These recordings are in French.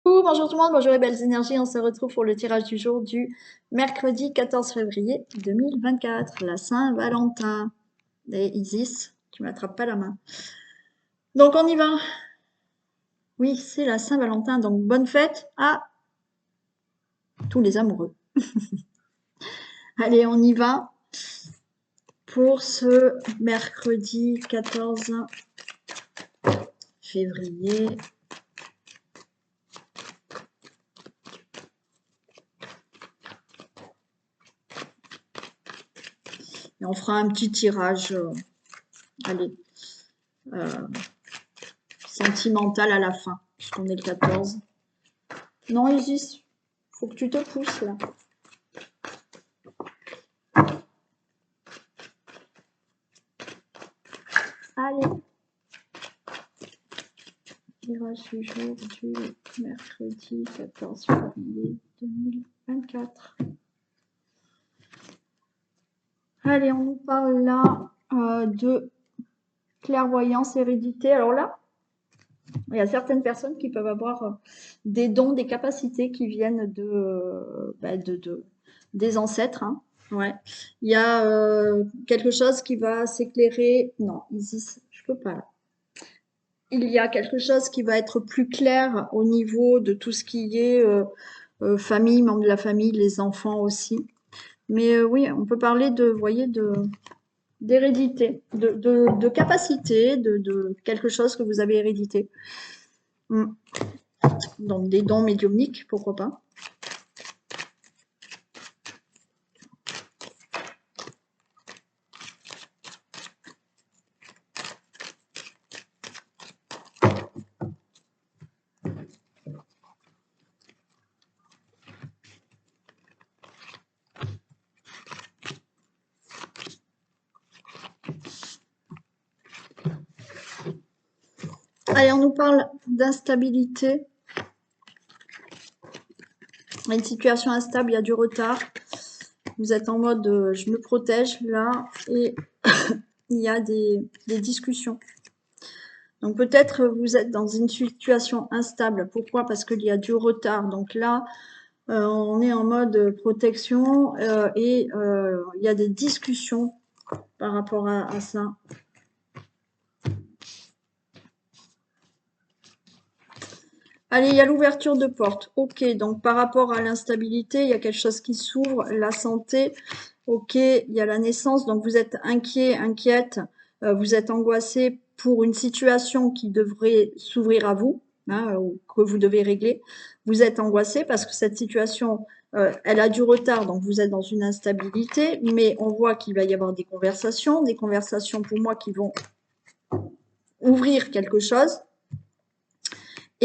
Bonjour tout le monde, bonjour les belles énergies, on se retrouve pour le tirage du jour du mercredi 14 février 2024, la Saint-Valentin. Et Isis, tu m'attrapes pas la main. Donc on y va. Oui, c'est la Saint-Valentin, donc bonne fête à tous les amoureux. Allez, on y va pour ce mercredi 14 février. Et on fera un petit tirage, allez, sentimental à la fin, puisqu'on est le 14. Non, Isis, faut que tu te pousses là. Allez. Tirage du jour du mercredi 14 février 2024. Allez, on nous parle là de clairvoyance, hérédité. Alors là, il y a certaines personnes qui peuvent avoir des dons, des capacités qui viennent des ancêtres. Hein. Ouais. Il y a quelque chose qui va s'éclairer. Non, Isis, je peux pas là. Il y a quelque chose qui va être plus clair au niveau de tout ce qui est famille, membres de la famille, les enfants aussi. Mais oui, on peut parler de, vous voyez, d'hérédité, de capacité, de quelque chose que vous avez hérédité. Donc des dons médiumniques, pourquoi pas. Allez, on nous parle d'instabilité. Une situation instable, il y a du retard. Vous êtes en mode je me protège là et il y a des discussions. Donc peut-être vous êtes dans une situation instable. Pourquoi? Parce qu'il y a du retard. Donc là, on est en mode protection et il y a des discussions par rapport à ça. Allez, il y a l'ouverture de porte. Ok, donc par rapport à l'instabilité, il y a quelque chose qui s'ouvre. La santé, ok, il y a la naissance. Donc vous êtes inquiet, inquiète, vous êtes angoissé pour une situation qui devrait s'ouvrir à vous, hein, ou que vous devez régler. Vous êtes angoissé parce que cette situation, elle a du retard, donc vous êtes dans une instabilité, mais on voit qu'il va y avoir des conversations pour moi qui vont ouvrir quelque chose.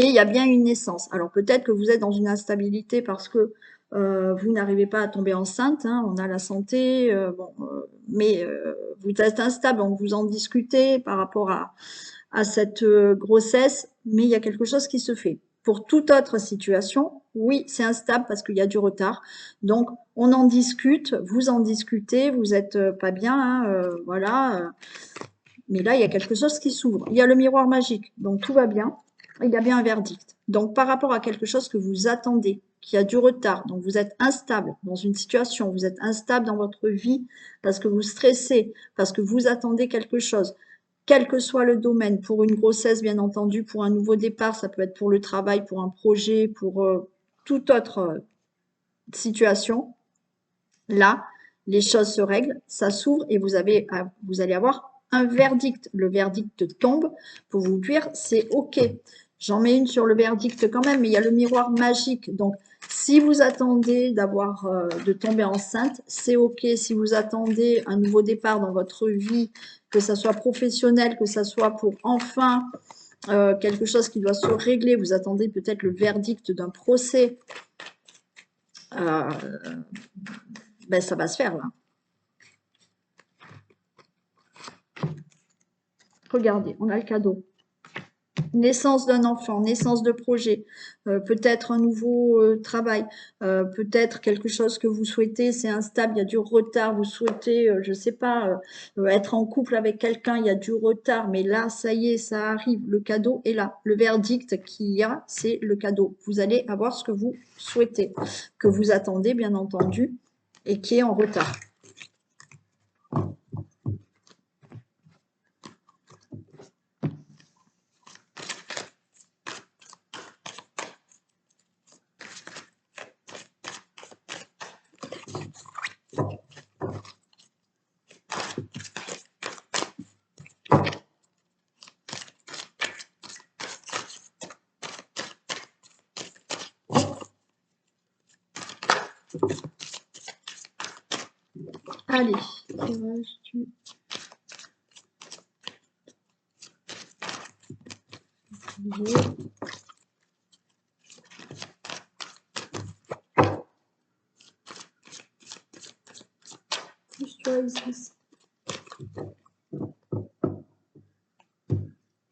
Et il y a bien une naissance. Alors peut-être que vous êtes dans une instabilité parce que vous n'arrivez pas à tomber enceinte, hein, on a la santé, mais vous êtes instable, donc vous en discutez par rapport à cette grossesse, mais il y a quelque chose qui se fait. Pour toute autre situation, oui, c'est instable parce qu'il y a du retard. Donc, on en discute, vous en discutez, vous n'êtes pas bien, hein, voilà. Mais là, il y a quelque chose qui s'ouvre. Il y a le miroir magique, donc tout va bien. Il y a bien un verdict. Donc, par rapport à quelque chose que vous attendez, qui a du retard, donc vous êtes instable dans une situation, vous êtes instable dans votre vie parce que vous stressez, parce que vous attendez quelque chose, quel que soit le domaine, pour une grossesse, bien entendu, pour un nouveau départ, ça peut être pour le travail, pour un projet, pour toute autre situation. Là, les choses se règlent, ça s'ouvre et vous allez avoir un verdict. Le verdict tombe pour vous dire c'est OK. J'en mets une sur le verdict quand même, mais il y a le miroir magique. Donc, si vous attendez de tomber enceinte, c'est OK. Si vous attendez un nouveau départ dans votre vie, que ça soit professionnel, que ça soit pour enfin quelque chose qui doit se régler, vous attendez peut-être le verdict d'un procès, ben ça va se faire là. Regardez, on a le cadeau. naissance d'un enfant, naissance de projet, peut-être un nouveau travail, peut-être quelque chose que vous souhaitez, c'est instable, il y a du retard, vous souhaitez, je ne sais pas, être en couple avec quelqu'un, il y a du retard, mais là, ça y est, ça arrive, le cadeau est là. Le verdict qu'il y a, c'est le cadeau. Vous allez avoir ce que vous souhaitez, que vous attendez, bien entendu, et qui est en retard. Allez, tirage du... Pousse-toi ici.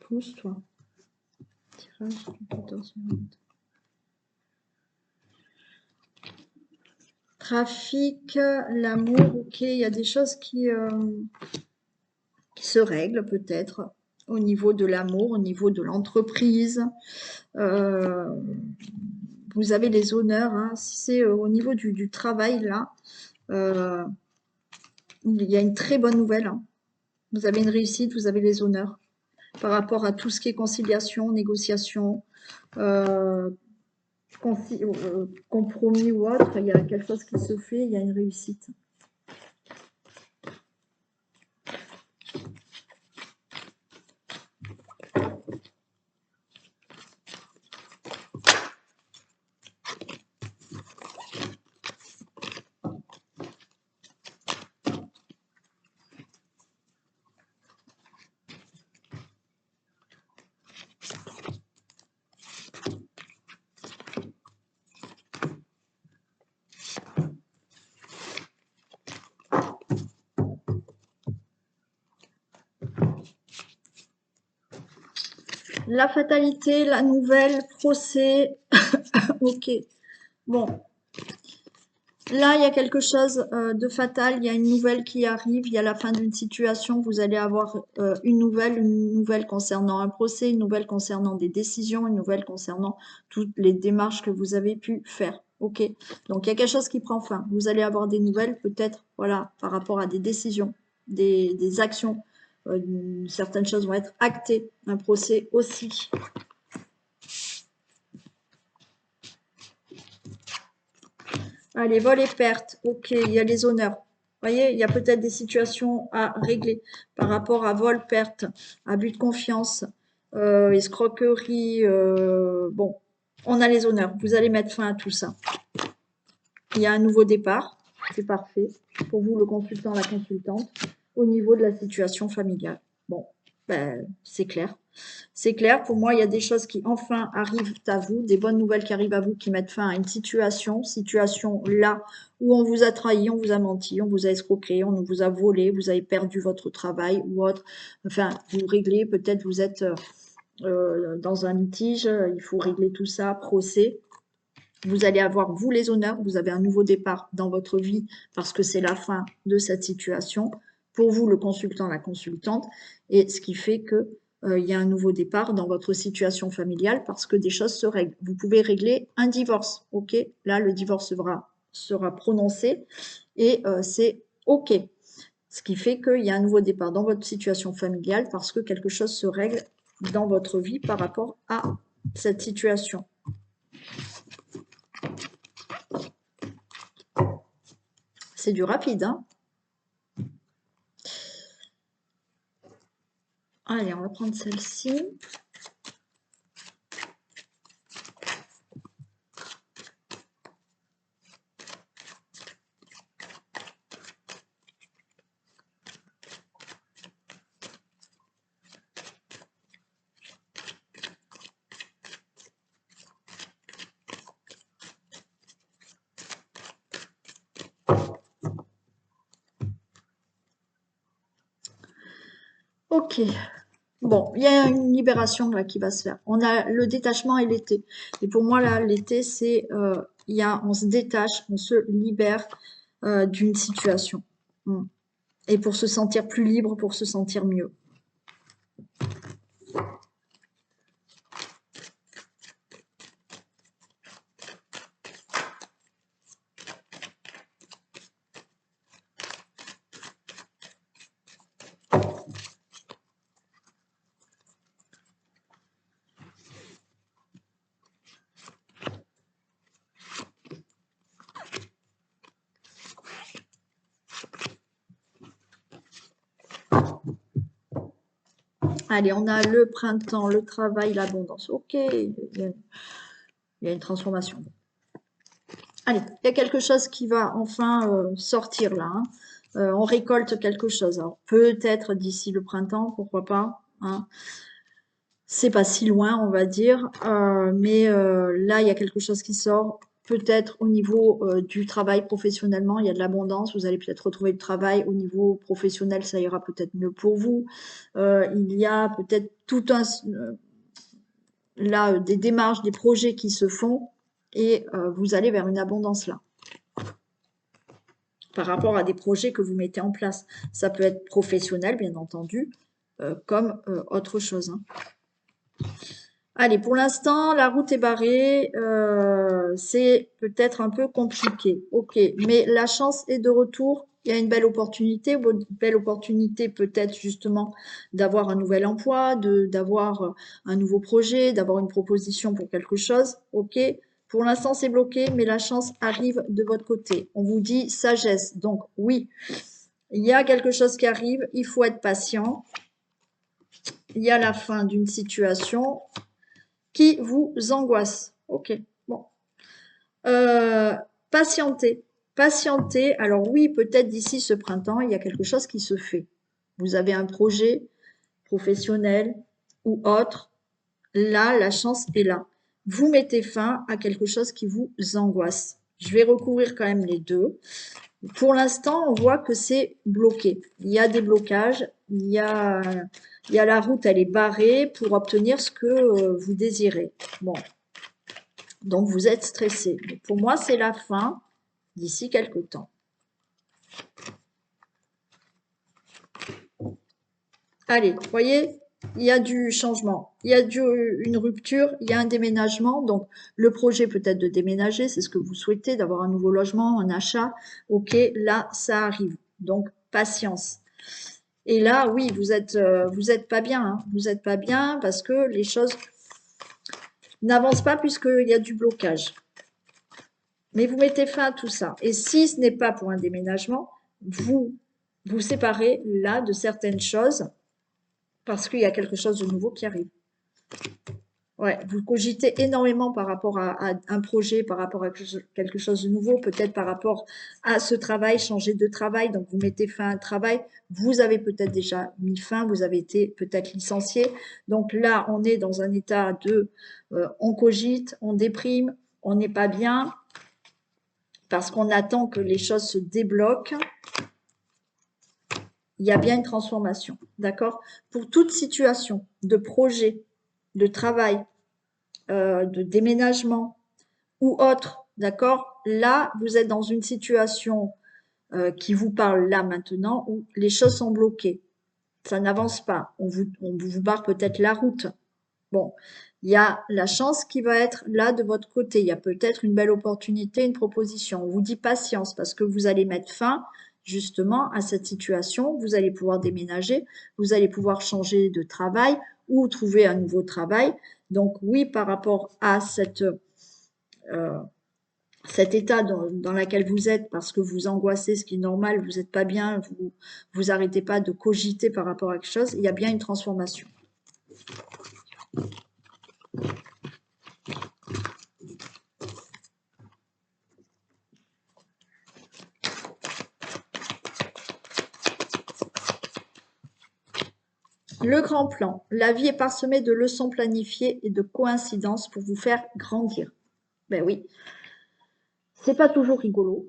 Pousse-toi. Tirage du 14 minutes. Trafic, l'amour, ok, il y a des choses qui se règlent peut-être au niveau de l'amour, au niveau de l'entreprise. Euh, vous avez les honneurs, hein. Si c'est au niveau du travail, là, euh, il y a une très bonne nouvelle, hein. Vous avez une réussite, vous avez les honneurs par rapport à tout ce qui est conciliation, négociation, euh, compromis ou autre. Il y a quelque chose qui se fait, il y a une réussite. La fatalité, la nouvelle, procès. Ok. Bon. Là, il y a quelque chose de fatal. Il y a une nouvelle qui arrive. Il y a la fin d'une situation. Vous allez avoir une nouvelle concernant un procès, une nouvelle concernant des décisions, une nouvelle concernant toutes les démarches que vous avez pu faire. Ok. Donc, il y a quelque chose qui prend fin. Vous allez avoir des nouvelles, peut-être, voilà, par rapport à des décisions, des actions. Certaines choses vont être actées. Un procès aussi. Allez, vol et perte. Ok, il y a les honneurs. Vous voyez, il y a peut-être des situations à régler par rapport à vol, perte, abus de confiance, escroquerie. Bon, on a les honneurs. Vous allez mettre fin à tout ça. Il y a un nouveau départ. C'est parfait. Pour vous, le consultant, la consultante, au niveau de la situation familiale. Bon, ben, c'est clair. C'est clair, pour moi, il y a des choses qui enfin arrivent à vous, des bonnes nouvelles qui arrivent à vous, qui mettent fin à une situation là où on vous a trahi, on vous a menti, on vous a escroqué, on vous a volé, vous avez perdu votre travail ou autre. Enfin, vous réglez, peut-être vous êtes dans un litige, il faut régler tout ça, procès. Vous allez avoir, vous, les honneurs, vous avez un nouveau départ dans votre vie parce que c'est la fin de cette situation. Pour vous, le consultant, la consultante, et ce qui fait que il y a un nouveau départ dans votre situation familiale parce que des choses se règlent. Vous pouvez régler un divorce, ok? Là, le divorce sera prononcé et c'est ok. Ce qui fait qu'il y a un nouveau départ dans votre situation familiale parce que quelque chose se règle dans votre vie par rapport à cette situation. C'est du rapide, hein? Allez, on va prendre celle-ci. Ok. Bon, il y a une libération là qui va se faire. On a le détachement et l'été. Et pour moi, là, l'été, c'est, on se détache, on se libère d'une situation. Mm. Et pour se sentir plus libre, pour se sentir mieux. Allez, on a le printemps, le travail, l'abondance. Ok, il y a une transformation. Allez, il y a quelque chose qui va enfin sortir là. Hein. On récolte quelque chose. Alors, peut-être d'ici le printemps, pourquoi pas. Hein. C'est pas si loin, on va dire. Mais là, il y a quelque chose qui sort. Peut-être au niveau du travail professionnellement, il y a de l'abondance. Vous allez peut-être retrouver du travail. Au niveau professionnel, ça ira peut-être mieux pour vous. Il y a peut-être tout un... là, des démarches, des projets qui se font. Et vous allez vers une abondance là. Par rapport à des projets que vous mettez en place. Ça peut être professionnel, bien entendu, comme autre chose. Hein. Allez, pour l'instant, la route est barrée. C'est peut-être un peu compliqué. Ok, mais la chance est de retour. Il y a une belle opportunité. Belle opportunité peut-être justement d'avoir un nouvel emploi, d'avoir un nouveau projet, d'avoir une proposition pour quelque chose. Ok, pour l'instant, c'est bloqué, mais la chance arrive de votre côté. On vous dit sagesse. Donc, oui, il y a quelque chose qui arrive. Il faut être patient. Il y a la fin d'une situation qui vous angoisse. Ok, bon. Patientez. Patientez. Alors oui, peut-être d'ici ce printemps, il y a quelque chose qui se fait. Vous avez un projet professionnel ou autre. Là, la chance est là. Vous mettez fin à quelque chose qui vous angoisse. Je vais recouvrir quand même les deux. Pour l'instant, on voit que c'est bloqué. Il y a des blocages, il y a la route, elle est barrée pour obtenir ce que vous désirez. Bon, donc vous êtes stressé. Mais pour moi, c'est la fin d'ici quelques temps. Allez, vous voyez, il y a du changement, il y a une rupture, il y a un déménagement. Donc, le projet peut-être de déménager, c'est ce que vous souhaitez, d'avoir un nouveau logement, un achat. Ok, là, ça arrive. Donc, patience. Et là, oui, vous êtes pas bien. Hein. Vous êtes pas bien parce que les choses n'avancent pas puisqu'il y a du blocage. Mais vous mettez fin à tout ça. Et si ce n'est pas pour un déménagement, vous vous séparez là de certaines choses parce qu'il y a quelque chose de nouveau qui arrive. Ouais, vous cogitez énormément par rapport à un projet, par rapport à quelque chose de nouveau, peut-être par rapport à ce travail, changer de travail. Donc, vous mettez fin à un travail. Vous avez peut-être déjà mis fin, vous avez été peut-être licencié. Donc là, on est dans un état de on cogite, on déprime, on n'est pas bien parce qu'on attend que les choses se débloquent. Il y a bien une transformation, d'accord? Pour toute situation de projet, de travail, de déménagement ou autre, d'accord? Là, vous êtes dans une situation qui vous parle là maintenant où les choses sont bloquées. Ça n'avance pas. On vous barre peut-être la route. Bon, il y a la chance qui va être là de votre côté. Il y a peut-être une belle opportunité, une proposition. On vous dit patience parce que vous allez mettre fin justement à cette situation. Vous allez pouvoir déménager, vous allez pouvoir changer de travail ou trouver un nouveau travail. Donc oui, par rapport à cet état dans lequel vous êtes, parce que vous angoissez, ce qui est normal, vous n'êtes pas bien, vous arrêtez pas de cogiter par rapport à quelque chose, il y a bien une transformation. Le grand plan. La vie est parsemée de leçons planifiées et de coïncidences pour vous faire grandir. Ben oui, c'est pas toujours rigolo,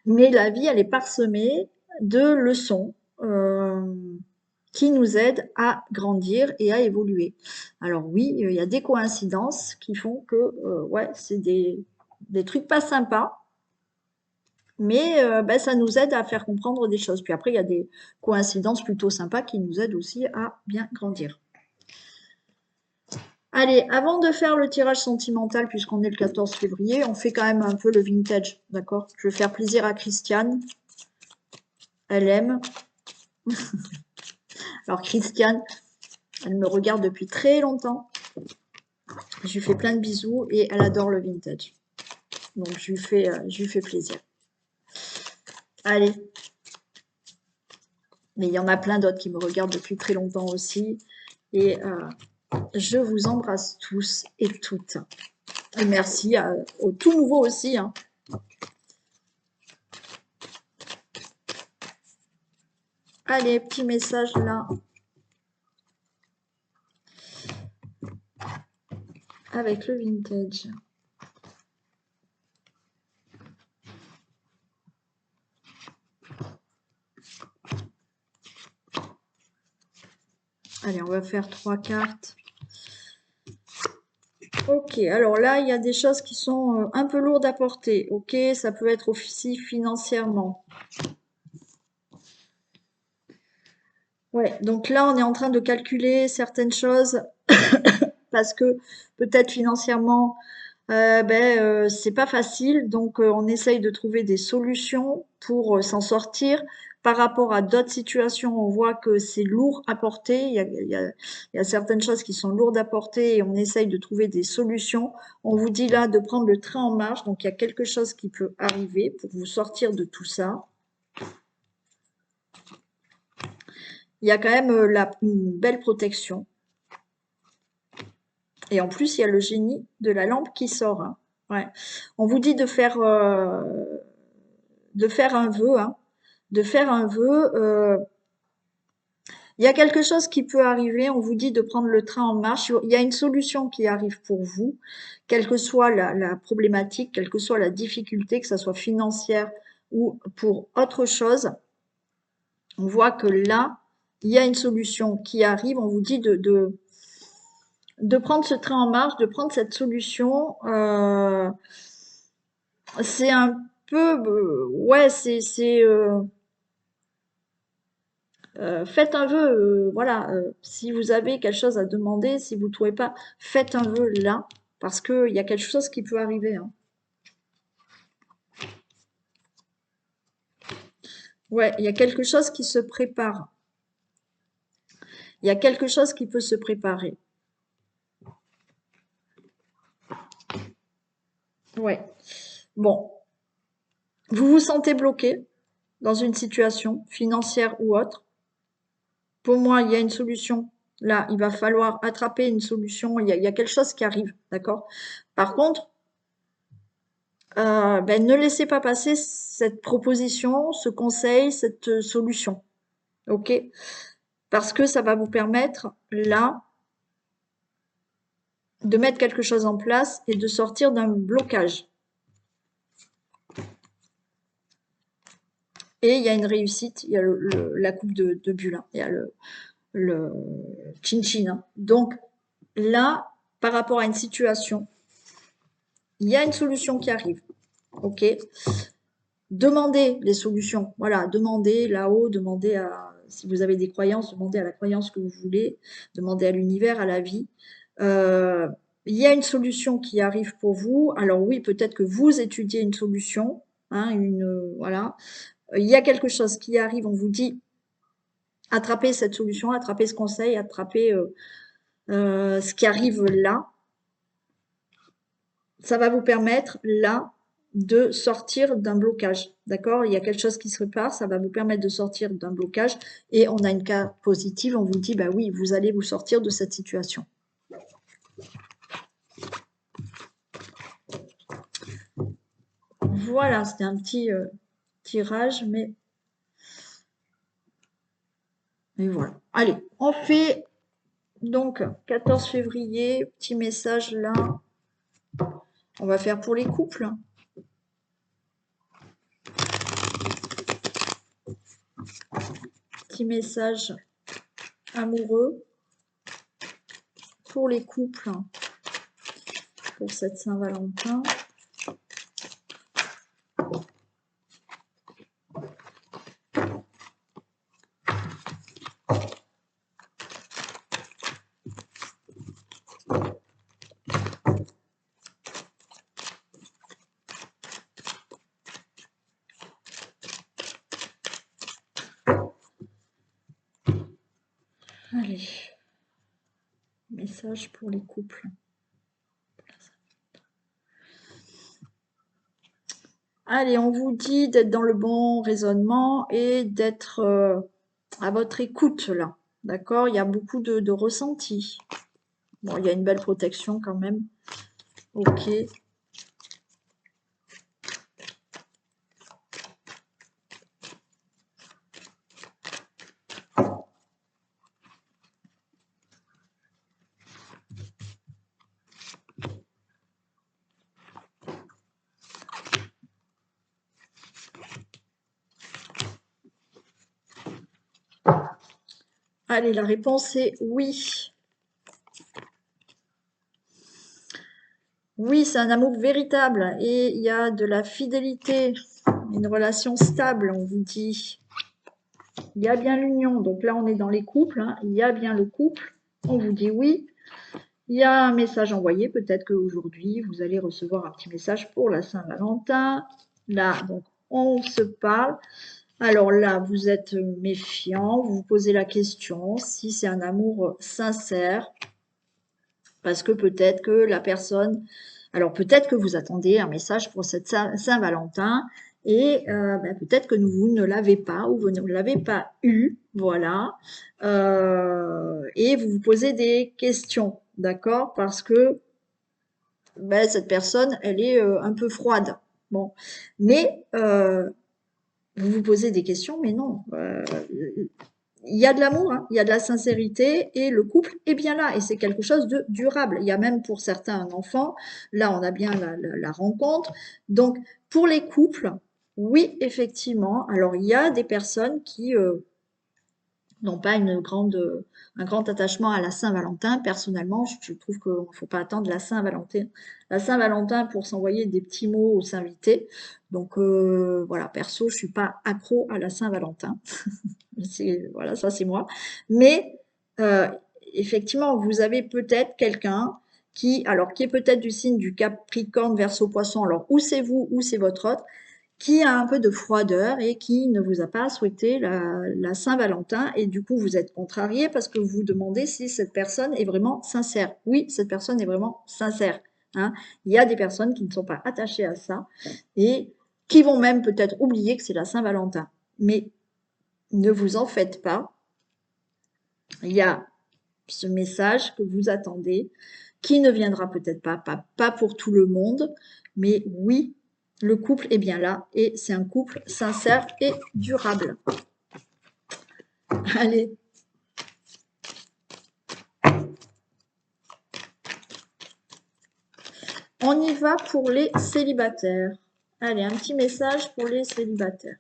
mais la vie, elle est parsemée de leçons. qui nous aident à grandir et à évoluer. Alors oui, il y a des coïncidences qui font que, ouais, c'est des trucs pas sympas, mais ben, ça nous aide à faire comprendre des choses. Puis après, il y a des coïncidences plutôt sympas qui nous aident aussi à bien grandir. Allez, avant de faire le tirage sentimental, puisqu'on est le 14 février, on fait quand même un peu le vintage, d'accord? Je vais faire plaisir à Christiane. Elle aime. Alors Christiane, elle me regarde depuis très longtemps. Je lui fais plein de bisous et elle adore le vintage. Donc je lui fais plaisir. Allez. Mais il y en a plein d'autres qui me regardent depuis très longtemps aussi. Et je vous embrasse tous et toutes. Et merci aux tout nouveaux aussi. Hein. Allez, petit message là. Avec le vintage. Allez, on va faire 3 cartes. Ok, alors là, il y a des choses qui sont un peu lourdes à porter. Ok, ça peut être aussi financièrement. Ouais, donc là, on est en train de calculer certaines choses parce que peut-être financièrement, c'est pas facile. Donc, on essaye de trouver des solutions pour s'en sortir. Par rapport à d'autres situations, on voit que c'est lourd à porter. Il y a certaines choses qui sont lourdes à porter et on essaye de trouver des solutions. On vous dit là de prendre le train en marche. Donc, il y a quelque chose qui peut arriver pour vous sortir de tout ça. Il y a quand même une belle protection. Et en plus, il y a le génie de la lampe qui sort. Hein. Ouais. On vous dit de faire un vœu. Hein. De faire un vœu. Il y a quelque chose qui peut arriver. On vous dit de prendre le train en marche. Il y a une solution qui arrive pour vous, quelle que soit la problématique, quelle que soit la difficulté, que ce soit financière ou pour autre chose. On voit que là, il y a une solution qui arrive. On vous dit de prendre ce train en marche, de prendre cette solution. C'est un peu, ouais, faites un vœu, voilà. Si vous avez quelque chose à demander, si vous ne trouvez pas, faites un vœu là, parce qu'il y a quelque chose qui peut arriver. Hein. Ouais, il y a quelque chose qui se prépare. Il y a quelque chose qui peut se préparer. Ouais. Bon. Vous vous sentez bloqué dans une situation financière ou autre. Pour moi, il y a une solution. Là, il va falloir attraper une solution. Il y a quelque chose qui arrive, d'accord? Par contre, ne laissez pas passer cette proposition, ce conseil, cette solution, ok? Parce que ça va vous permettre, là, de mettre quelque chose en place et de sortir d'un blocage. Et il y a une réussite, il y a la coupe de bulle, hein, il y a le chin-chin. Hein. Donc là, par rapport à une situation, il y a une solution qui arrive. Ok. Demandez les solutions. Voilà, demandez là-haut, demandez à, si vous avez des croyances, demandez à la croyance que vous voulez, demandez à l'univers, à la vie. Il y a une solution qui arrive pour vous. Alors oui, peut-être que vous étudiez une solution, hein, voilà. Il y a quelque chose qui arrive, on vous dit attrapez cette solution, attrapez ce conseil, attrapez ce qui arrive là. Ça va vous permettre là de sortir d'un blocage, d'accord? Il y a quelque chose qui se prépare, ça va vous permettre de sortir d'un blocage et on a une carte positive, on vous dit, bah oui, vous allez vous sortir de cette situation. Voilà, c'était un petit tirage, mais voilà. Allez, on fait donc 14 février, petit message là. On va faire pour les couples. Petit message amoureux pour les couples pour cette Saint-Valentin. Allez, message pour les couples. Allez, on vous dit d'être dans le bon raisonnement et d'être à votre écoute là. D'accord? Il y a beaucoup de ressenti. Bon, il y a une belle protection quand même. Ok. Allez, la réponse est oui. Oui, c'est un amour véritable et il y a de la fidélité, une relation stable, on vous dit. Il y a bien l'union, donc là on est dans les couples, hein. Il y a bien le couple, on vous dit oui. Il y a un message envoyé, peut-être qu'aujourd'hui vous allez recevoir un petit message pour la Saint-Valentin. Là, donc on se parle. Alors là, vous êtes méfiant, vous vous posez la question si c'est un amour sincère, parce que peut-être que la personne, alors peut-être que vous attendez un message pour cette Saint-Valentin et peut-être que vous ne l'avez pas ou vous ne l'avez pas eu, voilà, et vous vous posez des questions, d'accord, parce que cette personne, elle est un peu froide, bon, mais vous vous posez des questions, mais non, il y a de l'amour, hein, il y a de la sincérité et le couple est bien là et c'est quelque chose de durable. Il y a même pour certains un enfant, là on a bien la rencontre. Donc pour les couples, oui effectivement, alors il y a des personnes qui n'ont pas un grand attachement à la Saint-Valentin. Personnellement, je trouve qu'il ne faut pas attendre la Saint-Valentin pour s'envoyer des petits mots aux invités. Donc voilà, perso, je suis pas accro à la Saint-Valentin. Voilà, ça c'est moi. Mais euh, effectivement, vous avez peut-être quelqu'un qui est peut-être du signe du Capricorne, Verseau, Poisson. Alors, ou c'est vous, ou c'est votre autre, qui a un peu de froideur et qui ne vous a pas souhaité la Saint-Valentin. Et du coup, vous êtes contrarié parce que vous vous demandez si cette personne est vraiment sincère. Oui, cette personne est vraiment sincère. Hein. Il y a des personnes qui ne sont pas attachées à ça et qui vont même peut-être oublier que c'est la Saint-Valentin. Mais ne vous en faites pas. Il y a ce message que vous attendez, qui ne viendra peut-être pas pour tout le monde, mais oui, le couple est bien là et c'est un couple sincère et durable. Allez. On y va pour les célibataires. Allez, un petit message pour les célibataires.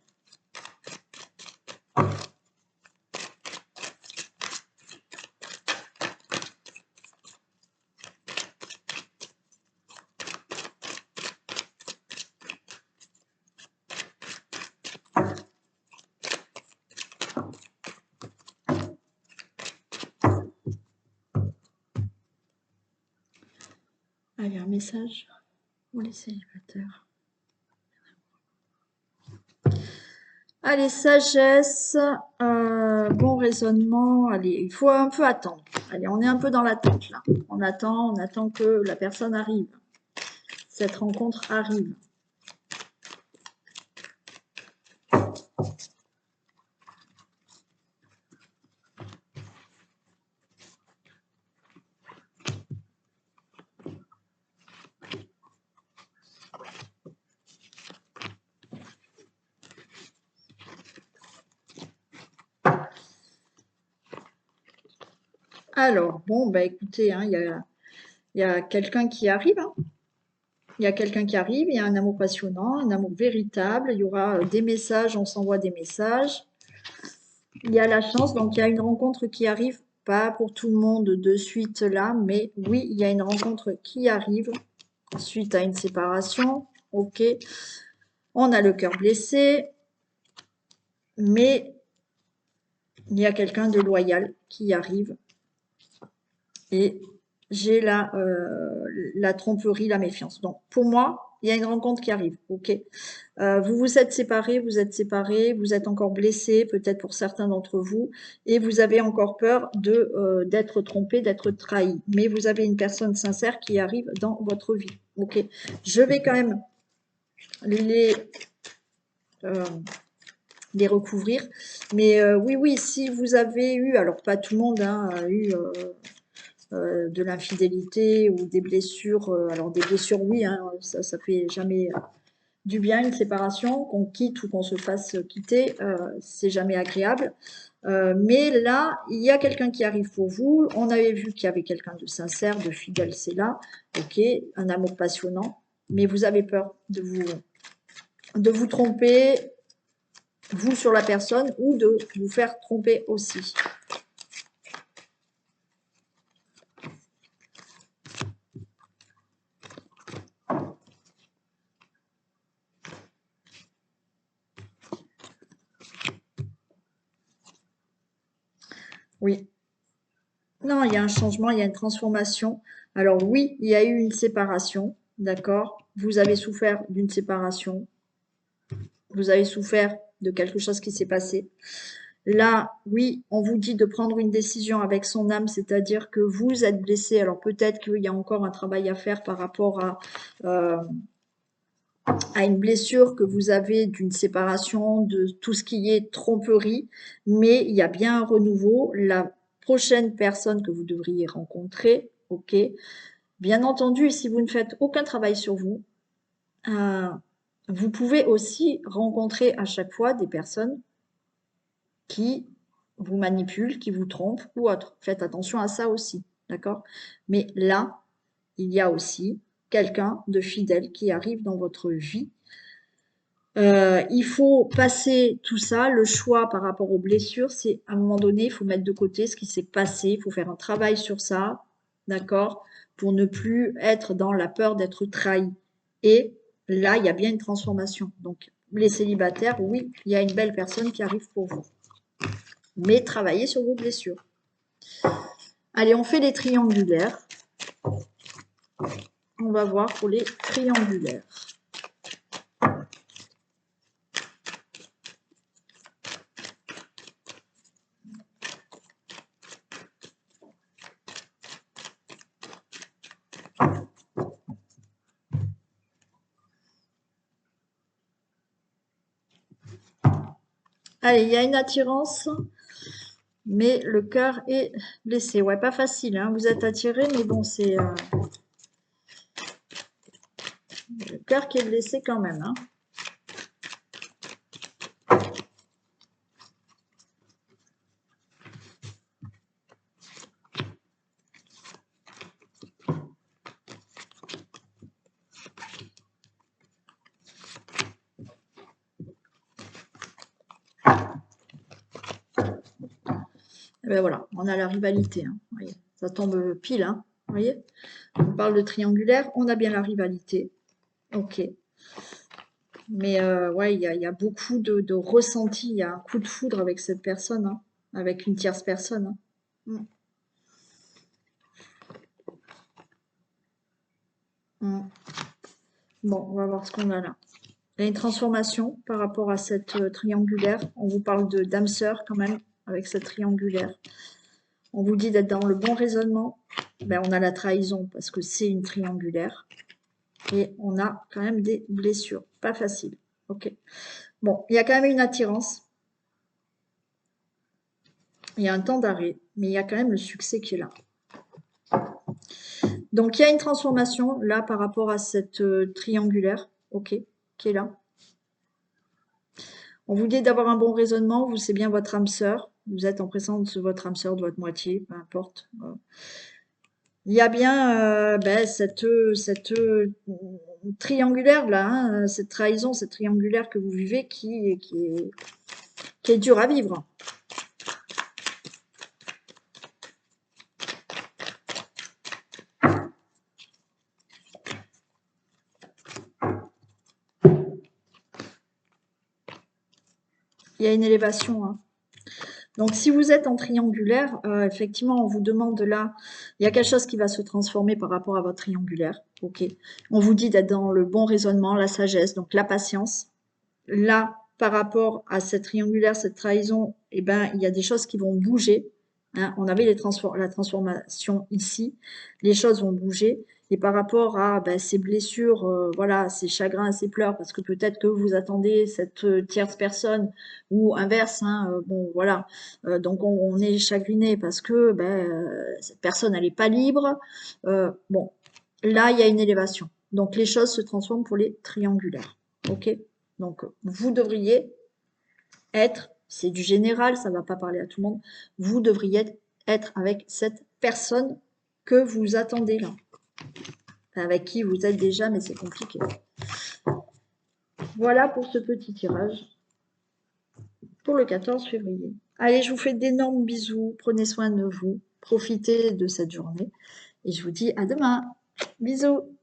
Allez, un message pour les célibataires. Allez, sagesse, bon raisonnement. Allez, il faut un peu attendre. Allez, on est un peu dans l'attente là. On attend que la personne arrive. Cette rencontre arrive. Alors, bon, écoutez, hein, il y a quelqu'un qui arrive. Hein. Il y a quelqu'un qui arrive, il y a un amour passionnant, un amour véritable. Il y aura des messages, on s'envoie des messages. il y a la chance, donc il y a une rencontre qui arrive, pas pour tout le monde de suite là, mais oui, il y a une rencontre qui arrive suite à une séparation. Ok, on a le cœur blessé, mais il y a quelqu'un de loyal qui arrive. Et j'ai la tromperie, la méfiance. Donc, pour moi, il y a une rencontre qui arrive. Ok. Vous vous êtes séparés, vous êtes encore blessés, peut-être pour certains d'entre vous, et vous avez encore peur d'être trompé, d'être trahi. Mais vous avez une personne sincère qui arrive dans votre vie. Ok. Je vais quand même les euh, les recouvrir. Mais oui, oui, si vous avez eu, alors pas tout le monde hein, a eu de l'infidélité ou des blessures, alors des blessures, oui, hein, ça fait jamais du bien, une séparation, qu'on quitte ou qu'on se fasse quitter, c'est jamais agréable. Mais là, il y a quelqu'un qui arrive pour vous. On avait vu qu'il y avait quelqu'un de sincère, de fidèle, c'est là. Ok, un amour passionnant. Mais vous avez peur de vous tromper, vous sur la personne, ou de vous faire tromper aussi. Oui. Non, il y a un changement, il y a une transformation. Alors oui, il y a eu une séparation, d'accord? Vous avez souffert d'une séparation, vous avez souffert de quelque chose qui s'est passé. Là, oui, on vous dit de prendre une décision avec son âme, c'est-à-dire que vous êtes blessé. Alors peut-être qu'il y a encore un travail à faire par rapport à une blessure que vous avez d'une séparation, de tout ce qui est tromperie, mais il y a bien un renouveau. La prochaine personne que vous devriez rencontrer, ok. Bien entendu, si vous ne faites aucun travail sur vous, euh, vous pouvez aussi rencontrer à chaque fois des personnes qui vous manipulent, qui vous trompent ou autre. Faites attention à ça aussi, d'accord? Mais là, il y a aussi quelqu'un de fidèle qui arrive dans votre vie. Il faut passer tout ça, le choix par rapport aux blessures, c'est à un moment donné, il faut mettre de côté ce qui s'est passé, il faut faire un travail sur ça, d'accord? Pour ne plus être dans la peur d'être trahi. Et là, il y a bien une transformation. Donc, les célibataires, oui, il y a une belle personne qui arrive pour vous. Mais travaillez sur vos blessures. Allez, on fait les triangulaires. On va voir pour les triangulaires. Allez, il y a une attirance, mais le cœur est blessé. Ouais, pas facile, hein. Vous êtes attiré, mais bon, c'est le cœur qui est blessé quand même, hein. Et ben voilà, on a la rivalité, hein. Vous voyez, ça tombe pile, hein. Vous voyez, on parle de triangulaire, on a bien la rivalité. Ok. Mais ouais, il y a beaucoup de ressenti, il y a un coup de foudre avec cette personne, hein, avec une tierce personne, hein. Mm. Mm. Bon, on va voir ce qu'on a là. Il y a une transformation par rapport à cette triangulaire. On vous parle de d'âme sœur quand même avec cette triangulaire. On vous dit d'être dans le bon raisonnement. Ben, on a la trahison parce que c'est une triangulaire. Et on a quand même des blessures. Pas facile. Ok. Bon, il y a quand même une attirance. Il y a un temps d'arrêt, mais il y a quand même le succès qui est là. Donc, il y a une transformation là par rapport à cette triangulaire, ok, qui est là. On vous dit d'avoir un bon raisonnement, vous c'est bien votre âme sœur, vous êtes en présence de votre âme sœur, de votre moitié, peu importe. Il y a bien cette triangulaire là, hein, cette trahison, cette triangulaire que vous vivez qui est dure à vivre. Il y a une élévation, hein. Donc, si vous êtes en triangulaire, effectivement, on vous demande là, il y a quelque chose qui va se transformer par rapport à votre triangulaire. Ok. On vous dit d'être dans le bon raisonnement, la sagesse, donc la patience. Là, par rapport à cette triangulaire, cette trahison, eh ben, il y a des choses qui vont bouger. Hein. On avait la transformation ici. Les choses vont bouger. Et par rapport à ben, ces blessures, voilà, ces chagrins, ces pleurs, parce que peut-être que vous attendez cette tierce personne ou inverse, hein, bon, voilà. Donc on est chagriné parce que ben, cette personne, elle n'est pas libre. Bon, là, il y a une élévation. Donc les choses se transforment pour les triangulaires. Ok? Donc, vous devriez être, c'est du général, ça ne va pas parler à tout le monde, vous devriez être avec cette personne que vous attendez là. Enfin, avec qui vous êtes déjà, mais c'est compliqué. Voilà pour ce petit tirage pour le 14 février. Allez, je vous fais d'énormes bisous, prenez soin de vous, profitez de cette journée et je vous dis à demain. Bisous.